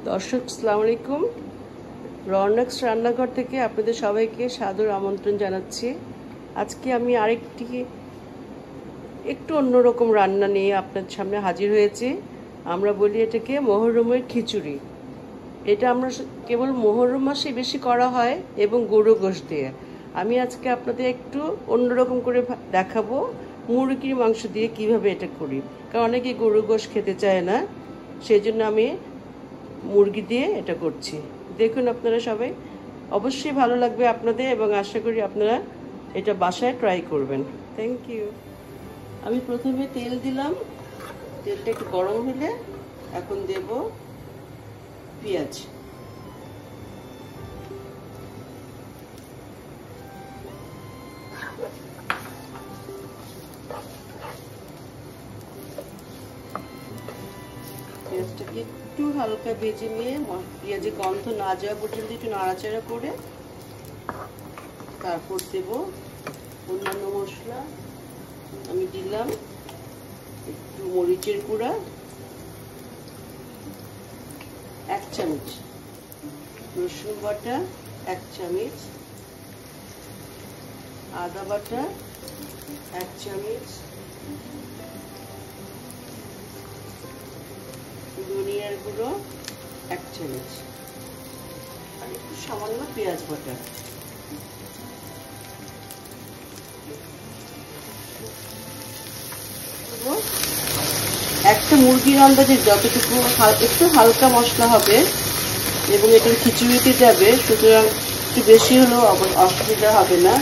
দর্শক আসসালামু আলাইকুম। রৌনকস রান্নাঘর থেকে আপনাদের সবাইকে সাদর আমন্ত্রণ জানাচ্ছি। আজকে আমি আরেকটি একটু অন্যরকম রান্না নিয়ে আপনাদের সামনে হাজির হয়েছি। আমরা বলি এটাকে মহরমের খিচুড়ি। এটা আমরা কেবল মহরম মাসে বেশি করা হয় এবং গরু গোশত দিয়ে। আমি আজকে আপনাদের একটু অন্যরকম করে দেখাবো মুরগির মাংস দিয়ে কিভাবে এটা করি, কারণ অনেকে গরু গোশত খেতে চায় না, সেই জন্য আমি মুরগি দিয়ে এটা করছি। দেখুন আপনারা সবাই, অবশ্যই ভালো লাগবে আপনাদের এবং আশা করি আপনারা এটা বাসায় ট্রাই করবেন। Thank you. আমি প্রথমে তেল দিলাম, তেলটা একটু গরম হলে এখন দেব পেঁয়াজ। পেঁয়াজটাকে একটু হালকা ভেজে নিয়ে পেঁয়াজের গন্ধ না যাওয়া পর্যন্ত একটু নাড়াচাড়া করে তারপর দেব অন্যান্য মশলা। আমি দিলাম একটু মরিচের গুঁড়া 1 চামচ, রসুন বাটা 1 চামচ, আদা বাটা 1 চামচ, ধনিয়ার গুঁড়ো 1 চামচ আর একটু সামান্য পেঁয়াজ বাটা। একটা মুরগির আন্দাজে যতটুকু একটু হালকা মশলা হবে এবং এটা খিচুড়িতে যাবে, সুতরাং একটু বেশি হলেও অসুবিধা হবে না।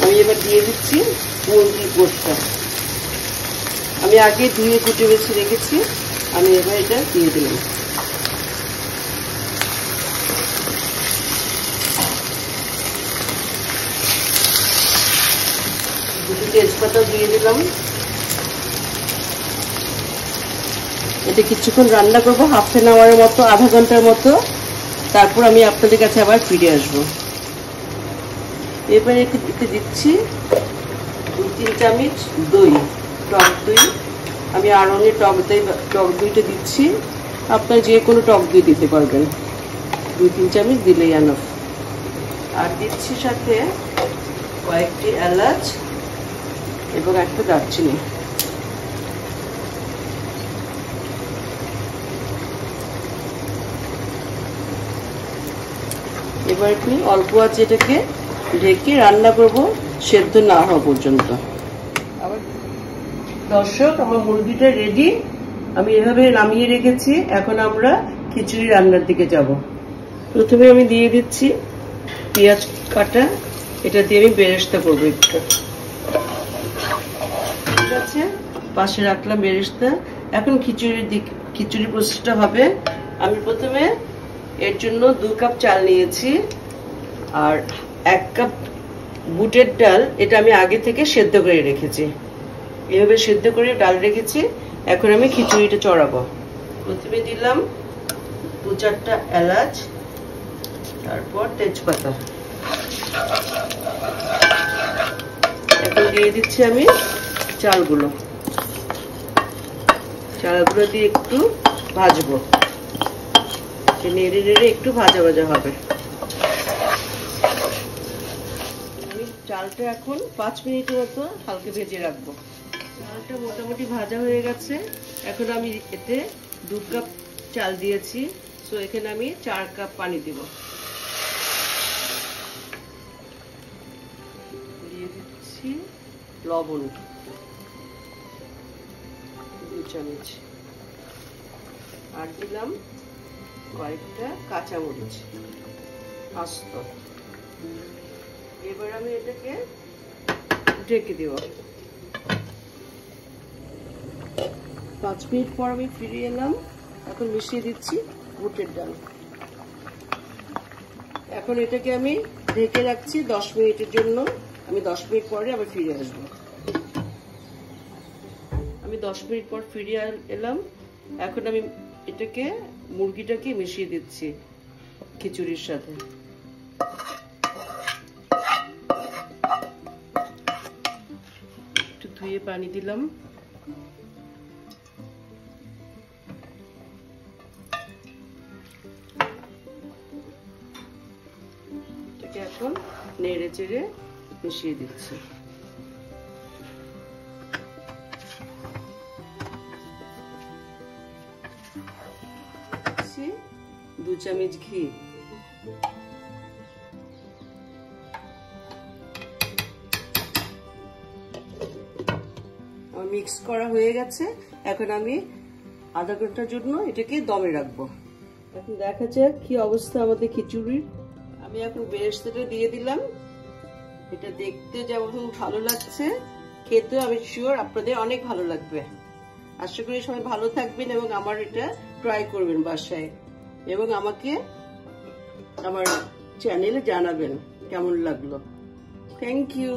আমি এবার দিয়ে দিচ্ছি মুরগির গোশতটা। আমি আগে ধুয়ে কুটে বেছে রেখেছি, আমি এবার এটা দিয়ে দিলাম। দুটো তেজপাতা দিয়ে দিলাম। এটা কিছুক্ষণ রান্না করবো, হাফ অ্যান আওয়ারের মতো, আধা ঘন্টার মতো। তারপর আমি আপনাদের কাছে আবার ফিরে আসবো। এবারে একটু দিচ্ছি 2-3 চামচ দই, টক দই। আমি আড়ঙের টক দইটা দিচ্ছি, আপনারা যে কোনো টক দই দিতে পারবেন। 2-3 চামচ দিলেই এনাফ। আর দিচ্ছি সাথে কয়েকটি এলাচ এবং একটা দারচিনি। এবার আমি অল্প আছে এটাকে ঢেকে রান্না করব সেদ্ধ না হওয়া পর্যন্ত। দর্শক, আমার মুরগিটা রেডি, আমি এভাবে নামিয়ে রেখেছি। এখন আমরা খিচুড়ি রান্নার দিকে যাব। প্রথমে আমি দিয়ে দিচ্ছি পেঁয়াজ কাটা, এটা দিয়ে আমি বেরেস্তা করবো একটু। ঠিক আছে, পাশে রাখলাম বেরেস্তা। এখন খিচুড়ি প্রসেসটা হবে। আমি প্রথমে এর জন্য 2 কাপ চাল নিয়েছি আর 1 কাপ বুটের ডাল। এটা আমি আগে থেকে সেদ্ধ করে রেখেছি, এভাবে সেদ্ধ করে ডাল রেখেছি। এখন আমি খিচুড়িটা চড়াবো। প্রথমে দিলাম 2-4টা এলাচ, তারপর তেজপাতা। এখন দিয়ে দিচ্ছি আমি চালগুলো দিয়ে একটু ভাজবো। নেড়ে নেড়ে একটু ভাজা ভাজা হবে। আমি চালটা এখন 5 মিনিটের মতো হালকা ভেজে রাখবো। চালটা মোটামুটি ভাজা হয়ে গেছে। এখন আমি এতে 2 কাপ চাল দিয়েছি, তো এখানে আমি 4 কাপ পানি দিব। দিয়ে দিচ্ছি লবণ 2 চামচ, আর দিলাম কয়েকটা কাঁচামরিচ আস্ত। এবার আমি এটাকে ঢেকে দেব। 5 মিনিট পর আমি ফিরে এলাম। এখন মিশিয়ে দিচ্ছি বুটের ডাল। এখন এটাকে আমি ঢেকে রাখছি 10 মিনিটের জন্য। আমি 10 মিনিট পরে আবার ফিরে আসবো। আমি 10 মিনিট পর ফিরে এলাম। এখন আমি এটাকে মুরগিটাকে মিশিয়ে দিচ্ছি খিচুড়ির সাথে। একটু ধুয়ে পানি দিলাম। এটাকে এখন নেড়ে চেড়ে মিশিয়ে দিচ্ছি। 2 চামচ ঘি। আমার মিক্স করা হয়ে গেছে। এখন আমি আধা ঘন্টার জন্য এটাকে দমে রাখবো। এখন দেখা যাক কি অবস্থা আমাদের খিচুড়ির। আমি এখন বেরেস্তাটা দিয়ে দিলাম। এটা দেখতে যেমন ভালো লাগছে, খেতেও আমি শিওর আপনাদের অনেক ভালো লাগবে। আশা করি সবাই ভালো থাকবেন এবং আমার এটা ট্রাই করবেন বাসায়, এবং আমাকে আমার চ্যানেলে জানাবেন কেমন লাগলো। Thank you.